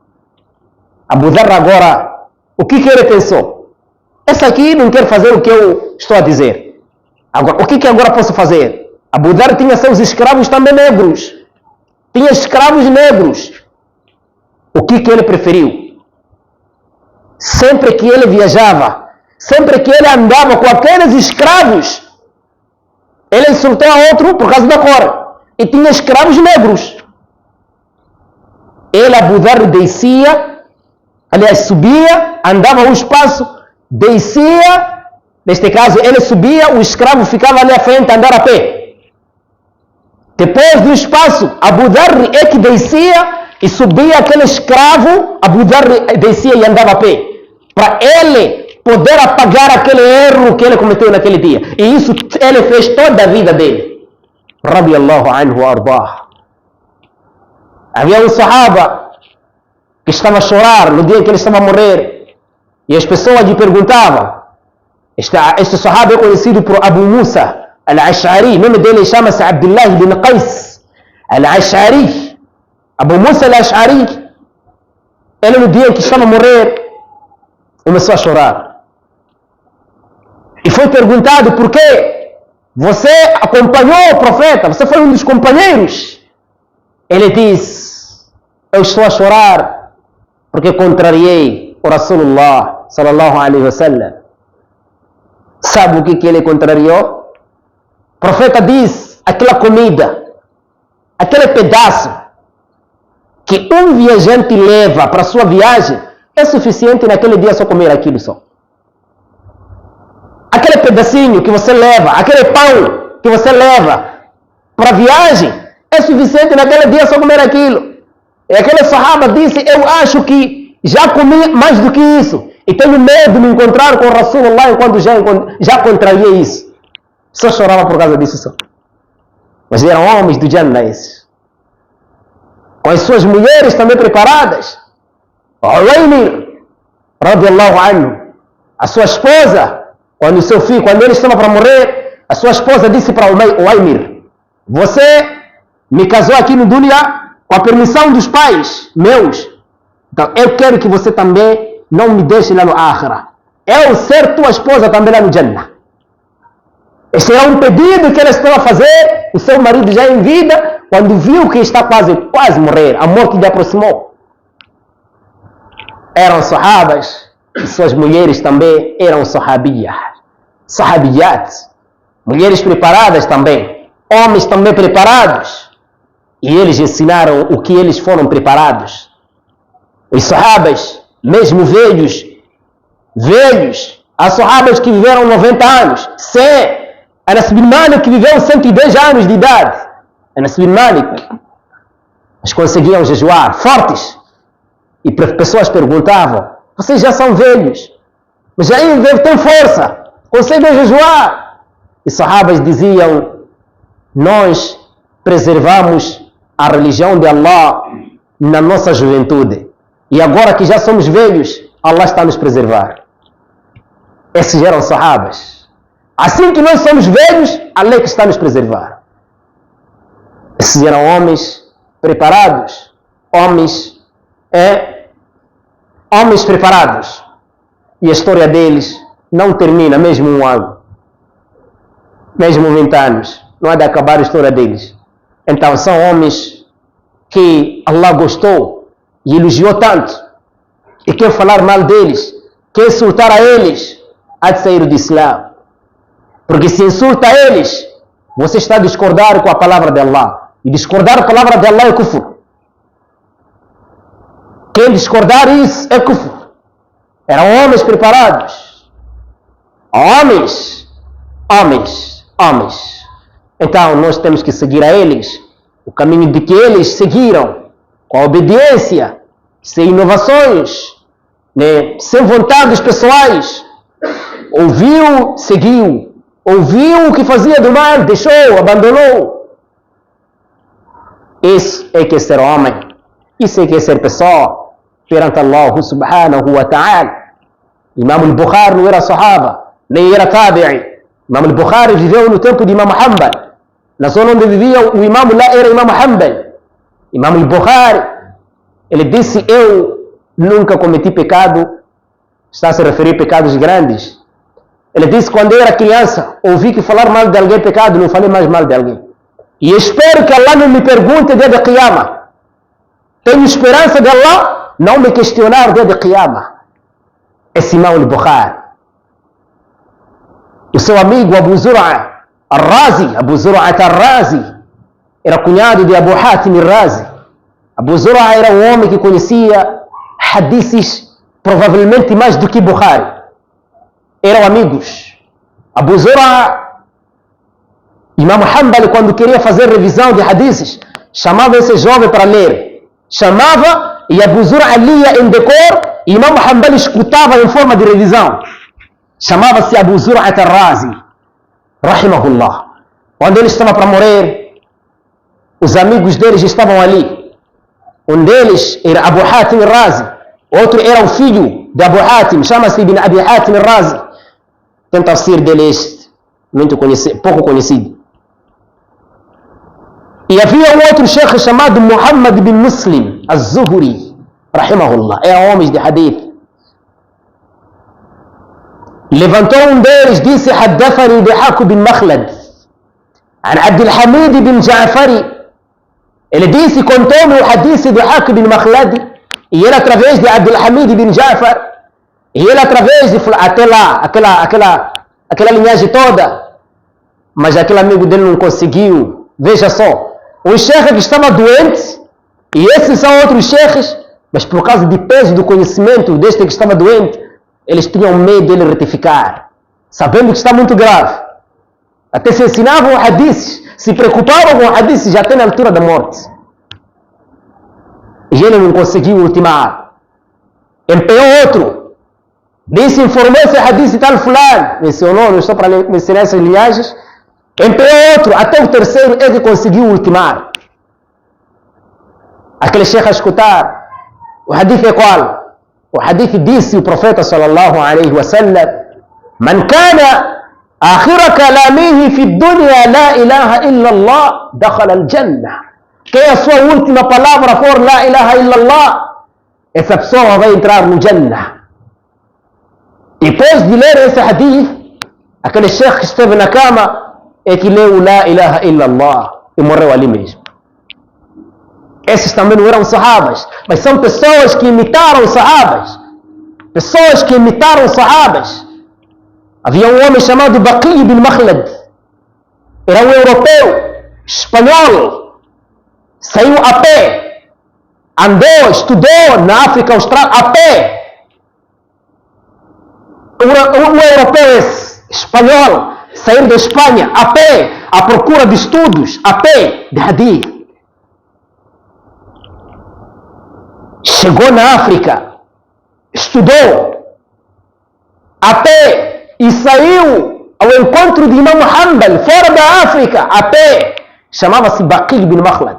Abu Dharr agora, o que ele pensou? Esse aqui não quer fazer o que eu estou a dizer. Agora, o que agora posso fazer? Abu Dharr tinha seus escravos também negros. Tinha escravos negros. O que ele preferiu? Sempre que ele viajava, sempre que ele andava com aqueles escravos, ele insultou a outro por causa da cor. E tinha escravos negros. Ele, Abu Dharr, descia, aliás, subia, andava um espaço, descia, neste caso, ele subia, o escravo ficava ali à frente a andar a pé. Depois do espaço, Abu Dharr é que descia e subia aquele escravo, Abu Dharr descia e andava a pé. Para ele poder apagar aquele erro que ele cometeu naquele dia. E isso ele fez toda a vida dele. Radiyallahu anhu wa ardah. Havia um sahaba que estava a chorar no dia em que ele estava a morrer. E as pessoas lhe perguntavam. Este sahaba é conhecido por Abu Musa al-Ash'ari. O nome dele chama-se Abdullah bin Qais al-Ash'ari. Abu Musa al-Ash'ari, ele no dia em que estava a morrer, começou a chorar. E foi perguntado por que você acompanhou o profeta, você foi um dos companheiros. Ele disse, eu estou a chorar porque contrariei o Rasulullah sallallahu alaihi wasallam. Sabe o que ele contrariou? O profeta disse, aquela comida, aquele pedaço que um viajante leva para a sua viagem, é suficiente naquele dia só comer aquilo só. Aquele pedacinho que você leva, aquele pão que você leva para a viagem, é suficiente naquele dia só comer aquilo. E aquele sahaba disse, eu acho que já comi mais do que isso. E tenho medo de me encontrar com o Rasulullah enquanto já contrariei isso. Só chorava por causa disso só. Mas eram homens do Jannah esses. Com as suas mulheres também preparadas. Uwaymir, radiyallahu anhu, a sua esposa, quando seu filho, quando ele estava para morrer, a sua esposa disse para Uwaymir, você me casou aqui no dunya com a permissão dos pais meus, então eu quero que você também não me deixe lá no Akhirah. Eu ser tua esposa também lá no Jannah. Este é um pedido que ela estava a fazer, o seu marido já em vida, quando viu que está quase morrer, a morte lhe aproximou. Eram sahabas, e suas mulheres também eram sahabiyat, mulheres preparadas também, homens também preparados, e eles ensinaram o que eles foram preparados. Os sahabas, mesmo velhos, há sahabas que viveram 90 anos, 100, Anas bin Malik que viveu 110 anos de idade, Anas bin Malik, mas conseguiam jejuar, fortes. E pessoas perguntavam, vocês já são velhos, mas ainda têm força, conseguem jejuar? E sahabas diziam, nós preservamos a religião de Allah na nossa juventude. E agora que já somos velhos, Allah está a nos preservar. Esses eram sahabas. Assim que nós somos velhos, Allah que está a nos preservar. Esses eram homens preparados, homens preparados. E a história deles não termina, mesmo um ano, mesmo 20 anos. Não há de acabar a história deles. Então são homens que Allah gostou e elogiou tanto. E quer falar mal deles, quer insultar a eles, há de sair do Islã. Porque se insulta a eles, você está a discordar com a palavra de Allah. E discordar a palavra de Allah é kufr. Quem discordar isso é kufr. Eram homens preparados. Homens. Então nós temos que seguir a eles o caminho de que eles seguiram, com a obediência, sem inovações, né? Sem vontades pessoais. Ouviu, seguiu. Ouviu o que fazia do mal, deixou, abandonou. Isso é que é ser homem. Isso é que é ser pessoa perante Allah subhanahu wa ta'ala. Imam al-Bukhari não era sahaba, nem era tabi'i. Imam al-Bukhari viveu no tempo de Imam Hanbal. Na zona onde vivia o imam lá era Imam Hanbal. Imam al-Bukhari, ele disse: eu nunca cometi pecado. Está a se referir a pecados grandes. Ele disse: quando eu era criança, ouvi que falar mal de alguém é pecado, não falei mais mal de alguém. E espero que Allah não me pergunte dia de Qiyamah. Tenho esperança de Allah não me questionar dia de Qiyamah. Esse Imam al-Bukhari. O seu amigo Abu Zur'a al-Razi, Abu Zur'a al-Razi, era cunhado de Abu Hatim al-Razi. Abu Zur'a era um homem que conhecia hadiths provavelmente mais do que Bukhari. Eram amigos. Abu Zur'a, Imam Hanbal, quando queria fazer revisão de hadiths, chamava esse jovem para ler. Chamava e Abu Zur'a lia em decor e Imam Hanbal escutava em forma de revisão. Chamava-se Abu Zur'a al-Razi, rahimahullah. Quando ele estava para morrer, os amigos deles estavam ali. Um deles era Abu Hatim al-Razi, outro era o filho de Abu Hatim, chama-se Ibn Abi Hatim al-Razi. Tem tafsir dele este, pouco conhecido. E havia um outro sheikh chamado Muhammad bin Muslim al-Zuhri, rahimahullah, era homem de hadith. Levantou um deles, disse: حدثني ضحاك بن مخلد عن عبد الحميد بن جعفر. Ele disse, contou-me o hadith de ضحاك بن مخلد, e ele através de Abdul Hamid bin Ja'far, e ele através de até lá, aquela linhagem toda, mas aquele amigo dele não conseguiu. Veja só, o sheikh que estava doente, e esses são outros sheikhs, mas por causa de peso do conhecimento deste que estava doente, eles tinham medo de ele retificar, sabendo que está muito grave. Até se ensinavam hadiths, se preocupavam com hadiths já até na altura da morte. E ele não conseguiu ultimar. Empenhou outro. Disse, informou esse hadith e tal fulano. Mencionou, não estou para mencionar essas linhagens. Empenhou outro. Até o terceiro ele conseguiu ultimar. Aquele sheikh a escutar. O hadith é qual? O hadith disse o profeta sallallahu alaihi wasallam: Man kana akhira kalamihi fi dunya la ilaha illa Allah dakhala al-jannah. Quem a sua última palavra for la ilaha illa Allah, essa pessoa vai entrar no Jannah. Depois de ler esse hadith, aquele sheikh que esteve na cama é que leu la ilaha illa Allah e morreu ali mesmo. Esses também não eram sahabas, mas são pessoas que imitaram sahabas. Pessoas que imitaram sahabas. Havia um homem chamado Baqi bin Makhlad. Era um europeu, espanhol. Saiu a pé. Andou, estudou na África Austral a pé. Um europeu espanhol saiu da Espanha a pé, à procura de estudos, a pé, de hadith. Chegou na África, estudou a pé e saiu ao encontro de Imam Hanbal, fora da África, a pé. Chamava-se Baqi bin Makhlad.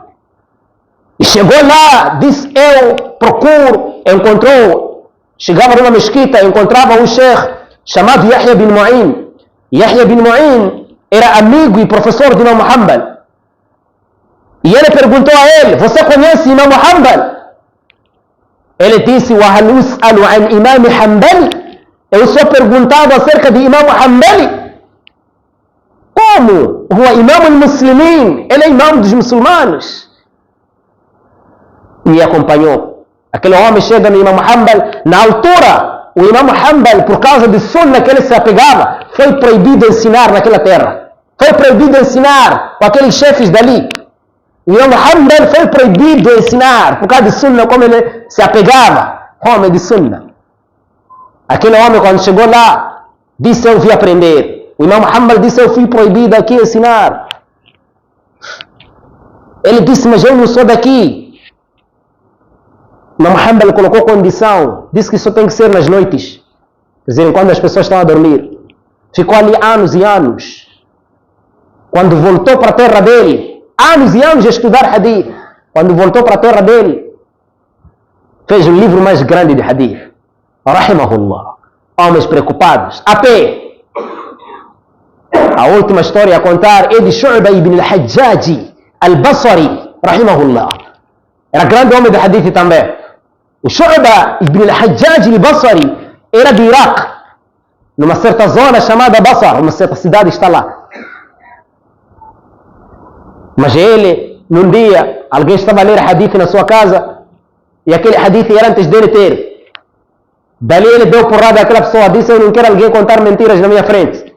E chegou lá, disse: eu procuro, encontrou, chegava numa mesquita, encontrava um sheikh chamado Yahya bin Mu'in. Yahya bin Mu'in era amigo e professor de Imam Hanbal. E ele perguntou a ele: você conhece Imam Hanbal? Ele disse: وَهَلْ يُسْأَلُ عَنْ إِمَامِ حَنْبَلِ. Eu sou perguntado acerca de Imam Hanbali. Como? O Imam al-Muslimin. Ele é imam dos muçulmanos. Me acompanhou. Aquele homem chega no Imam Hanbal. Na altura, o Imam Hanbal, por causa de sunna que ele se apegava, foi proibido ensinar naquela terra. Foi proibido ensinar com aqueles chefes dali. O Imam Hanbal foi proibido ensinar por causa de sunna, como ele se apegava. Homem de sunna. Aquele homem, quando chegou lá, disse: eu vim aprender. O Imam Hanbal disse: eu fui proibido aqui ensinar. Ele disse: mas eu não sou daqui. O Imam Hanbal colocou condição. Disse que só tem que ser nas noites. Quer dizer, quando as pessoas estão a dormir. Ficou ali anos e anos. Quando voltou para a terra dele, anos e anos a estudar hadith. Quando voltou para a terra dele, fez o livro mais grande de hadith. Rahimahullah. Homens preocupados. A pé. A última história a contar é de Shu'ba ibn al-Hajjaj al-Basri, rahimahullah. Era grande homem de hadith também. O Shu'ba ibn al-Hajjaj al-Basri era do Iraque, numa certa zona chamada Basra, uma certa cidade está lá. Mas ele, num dia, alguém estava a ler hadith na sua casa e aquele hadith era antes dele ter. Dali ele deu porrada àquela pessoa, disse: eu não quero alguém contar mentiras na minha frente.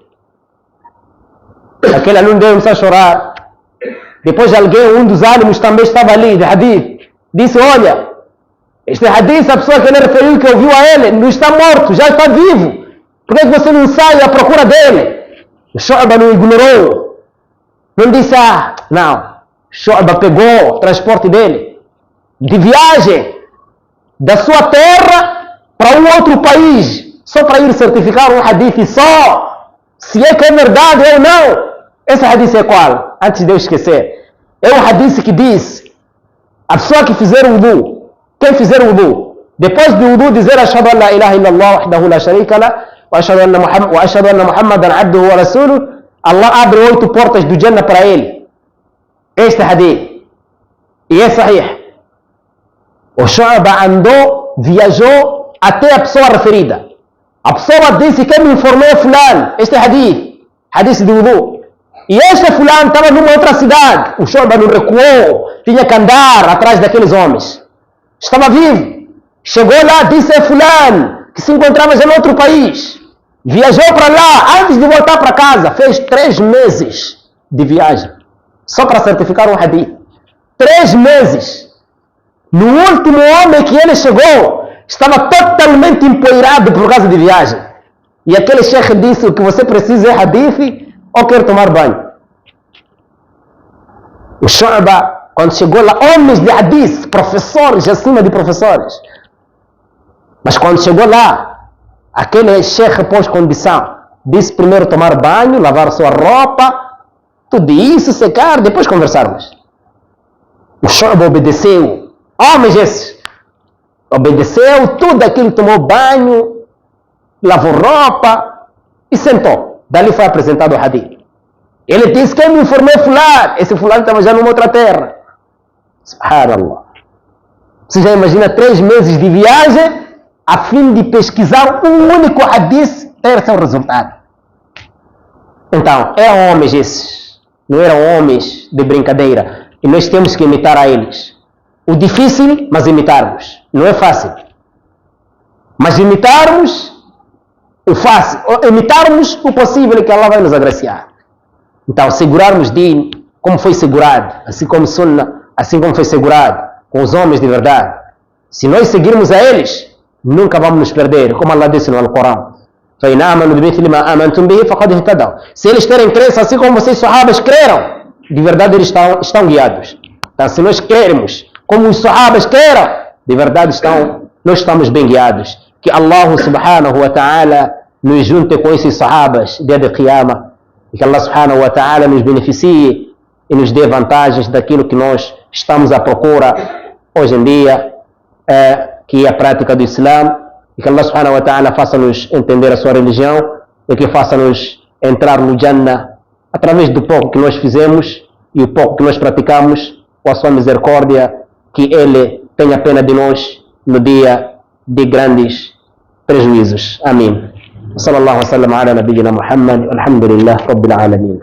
Aquele aluno deu começou a chorar. Depois alguém, um dos ânimos também estava ali, de hadith, disse: olha, este hadith, a pessoa que ele referiu, que ouviu a ele, não está morto, já está vivo. Por que você não sai à procura dele? O Shu'ba não ignorou. Não disse: não. Shu'ba pegou o transporte dele, de viagem, da sua terra para um outro país, só para ir certificar um hadith só, se é que é verdade ou não. Esse hadith é qual? Antes de eu esquecer. É um hadith que diz: a pessoa que fizer o wudu, quem fizer o wudu, depois do wudu dizer ashhadu an la ilaha illallah wahdahu la sharika lah wa ashhadu anna Muhammadan abduhu wa rasuluhu, Allah abre 8 portas do Jannah para ele. Este hadith. E é sahih. O Shu'ba andou, viajou até a pessoa referida. A pessoa disse: quem me informou é fulano. Este hadith de wudu. E este fulano estava numa outra cidade. O Shu'ba não recuou, tinha que andar atrás daqueles homens. Estava vivo. Chegou lá, disse: é fulano, que se encontrava já em outro país. Viajou para lá, antes de voltar para casa, fez 3 meses de viagem, só para certificar um hadith. 3 meses. No último homem que ele chegou, estava totalmente empoeirado por causa de viagem. E aquele sheikh disse: o que você precisa é hadith ou quer tomar banho? O Shu'ba, quando chegou lá, homens de hadith, professores acima de professores. Mas quando chegou lá, aquele sheikh pôs condição. Disse: primeiro tomar banho, lavar sua roupa, tudo isso, secar, depois conversarmos. O Shu'ba obedeceu. Homens esses. Obedeceu tudo aquilo, tomou banho, lavou roupa e sentou. Dali foi apresentado o hadith. Ele disse: quem me informou fulano? Esse fulano estava já numa outra terra. Subhanallah. Você já imagina 3 meses de viagem a fim de pesquisar um único hadith, ter seu resultado. Então, eram homens esses. Não eram homens de brincadeira. E nós temos que imitar a eles. O difícil, mas imitarmos. Não é fácil. Mas imitarmos o fácil. Imitarmos o possível, que Allah vai nos agraciar. Então, segurarmos din como foi segurado, assim como Sunnah, assim como foi segurado com os homens de verdade. Se nós seguirmos a eles, nunca vamos nos perder, como Allah disse no Alcorão: se eles terem crença assim como vocês, sahabas, creram, de verdade eles estão guiados. Então, se nós queremos como os sahabas creram, de verdade nós estamos bem guiados. Que Allah subhanahu wa ta'ala nos junte com esses sahabas dia de Qiyamah, e que Allah subhanahu wa ta'ala nos beneficie e nos dê vantagens daquilo que nós estamos à procura hoje em dia, que é a prática do Islã, e que Allah subhanahu wa ta'ala faça-nos entender a sua religião e que faça-nos entrar no Jannah através do pouco que nós fizemos e o pouco que nós praticamos, com a sua misericórdia, que Ele tenha pena de nós no dia de grandes prejuízos. Amém. Sallallahu alaihi wa sallam ala nabiyyina Muhammad, alhamdulillah rabbil alamin.